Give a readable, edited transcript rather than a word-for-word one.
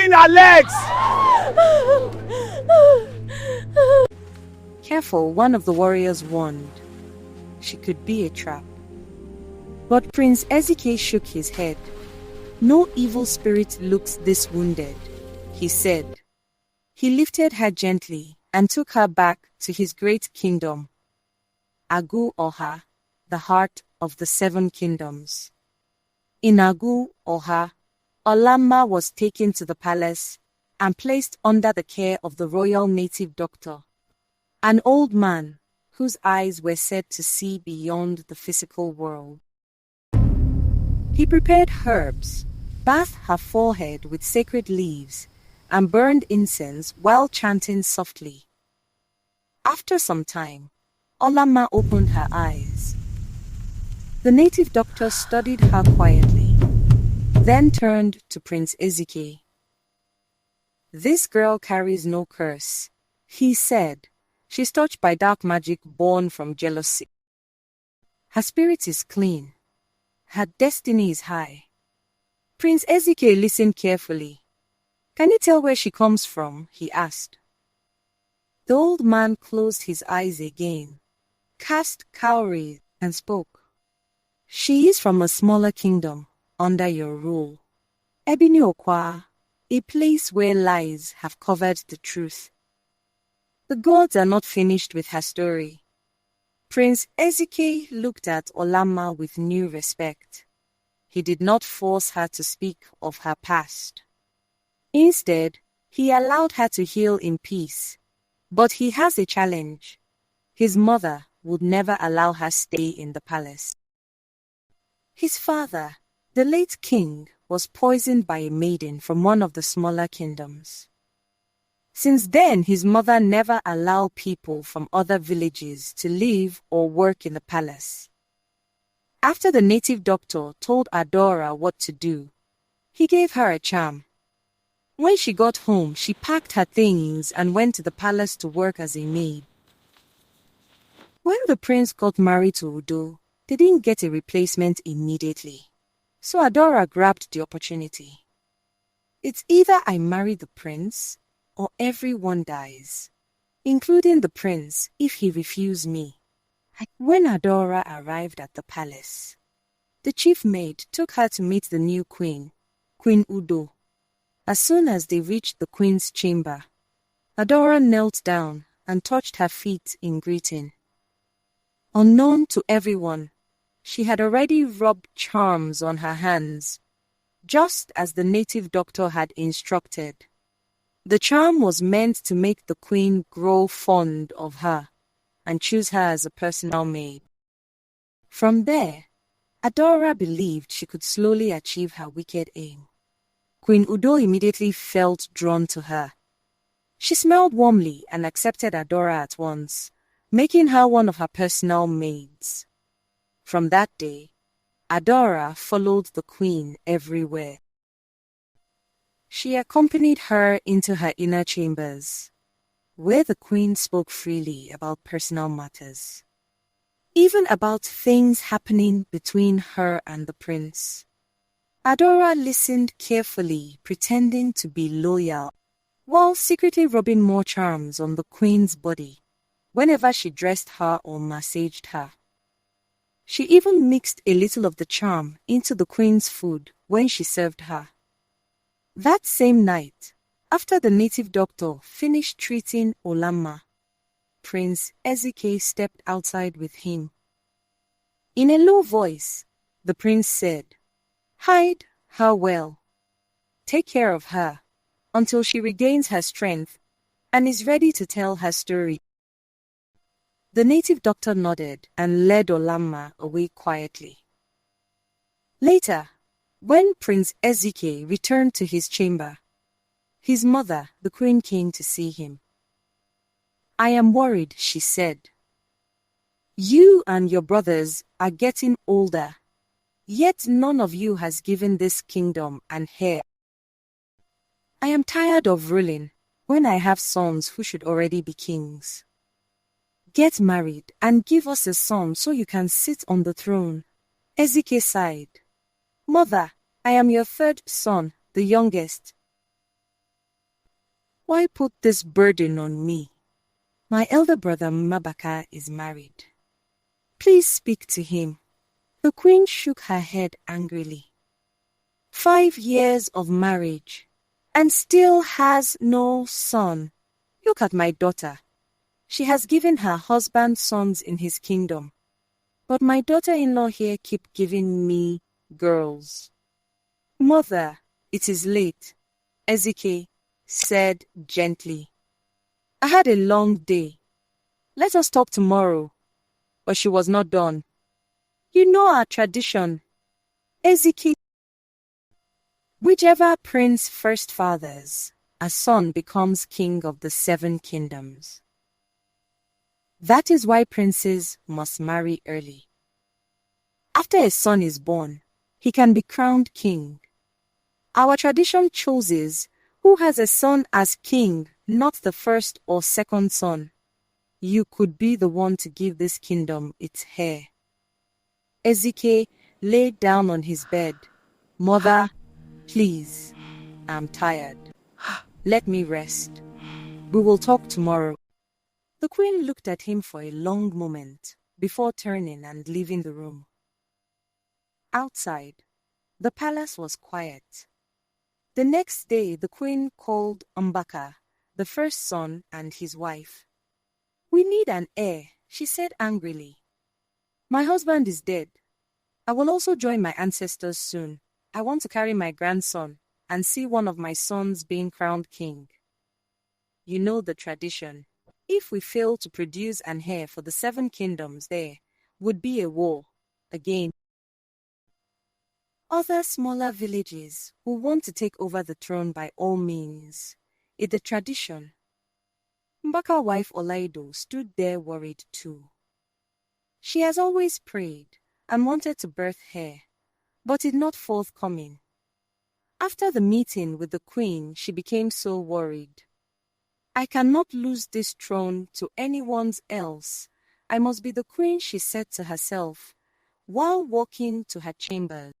between her legs. Careful, one of the warriors warned. She could be a trap. But Prince Ezike shook his head. No evil spirit looks this wounded, he said. He lifted her gently and took her back to his great kingdom, Agu Oha, the heart of the 7 kingdoms. In Agu Oha, Olamma was taken to the palace and placed under the care of the royal native doctor, an old man whose eyes were said to see beyond the physical world. He prepared herbs, bathed her forehead with sacred leaves, and burned incense while chanting softly. After some time, Olamma opened her eyes. The native doctor studied her quietly, then turned to Prince Ezike. "This girl carries no curse," he said. "She's touched by dark magic born from jealousy. Her spirit is clean. Her destiny is high." Prince Ezike listened carefully. "Can you tell where she comes from?" he asked. The old man closed his eyes again, cast cowries, and spoke. "She is from a smaller kingdom under your rule, Ebini Okwa, a place where lies have covered the truth. The gods are not finished with her story." Prince Ezike looked at Olamma with new respect. He did not force her to speak of her past. Instead, he allowed her to heal in peace. But he has a challenge. His mother would never allow her stay in the palace. His father, the late king, was poisoned by a maiden from one of the smaller kingdoms. Since then, his mother never allowed people from other villages to live or work in the palace. After the native doctor told Adora what to do, he gave her a charm. When she got home, she packed her things and went to the palace to work as a maid. When the prince got married to Udo, they didn't get a replacement immediately. So Adora grabbed the opportunity. "It's either I marry the prince or everyone dies, including the prince if he refused me." When Adora arrived at the palace, the chief maid took her to meet the new queen, Queen Udo. As soon as they reached the queen's chamber, Adora knelt down and touched her feet in greeting. Unknown to everyone, she had already rubbed charms on her hands, just as the native doctor had instructed. The charm was meant to make the queen grow fond of her and choose her as a personal maid. From there, Adora believed she could slowly achieve her wicked aim. Queen Udo immediately felt drawn to her. She smiled warmly and accepted Adora at once, making her one of her personal maids. From that day, Adora followed the queen everywhere. She accompanied her into her inner chambers, where the queen spoke freely about personal matters, even about things happening between her and the prince. Adora listened carefully, pretending to be loyal, while secretly rubbing more charms on the queen's body whenever she dressed her or massaged her. She even mixed a little of the charm into the queen's food when she served her. That same night, after the native doctor finished treating Olamma, Prince Ezike stepped outside with him. In a low voice, the prince said, "Hide her well. Take care of her until she regains her strength and is ready to tell her story." The native doctor nodded and led Olamma away quietly. Later, when Prince Ezike returned to his chamber, his mother, the queen, came to see him. "I am worried," she said. "You and your brothers are getting older, yet none of you has given this kingdom an heir. I am tired of ruling when I have sons who should already be kings. Get married and give us a son so you can sit on the throne." Ezike sighed. "Mother, I am your third son, the youngest. Why put this burden on me? My elder brother Mabaka is married. Please speak to him. The queen shook her head angrily. 5 years of marriage, and still has no son. Look at my daughter. She has given her husband sons in his kingdom. But my daughter-in-law here keep giving me girls. Mother, it is late, Ezike said gently. I had a long day. Let us talk tomorrow. But she was not done. You know our tradition. Ezike, whichever prince first fathers, a son becomes king of the 7 kingdoms. That is why princes must marry early. After a son is born, he can be crowned king. Our tradition chooses who has a son as king, not the first or second son. You could be the one to give this kingdom its heir. Ezike lay down on his bed. Mother, please, I'm tired. Let me rest. We will talk tomorrow. The queen looked at him for a long moment before turning and leaving the room. Outside, the palace was quiet. The next day, the queen called Mbaka, the first son, and his wife. We need an heir, she said angrily. My husband is dead. I will also join my ancestors soon. I want to carry my grandson and see one of my sons being crowned king. You know the tradition. If we fail to produce an heir for the 7 kingdoms, there would be a war again. Other smaller villages who want to take over the throne by all means. It's the tradition. Mbaka's wife Olaido stood there worried too. She has always prayed and wanted to birth heir, but it not forthcoming. After the meeting with the queen, she became so worried. I cannot lose this throne to anyone else. I must be the queen, she said to herself, while walking to her chamber.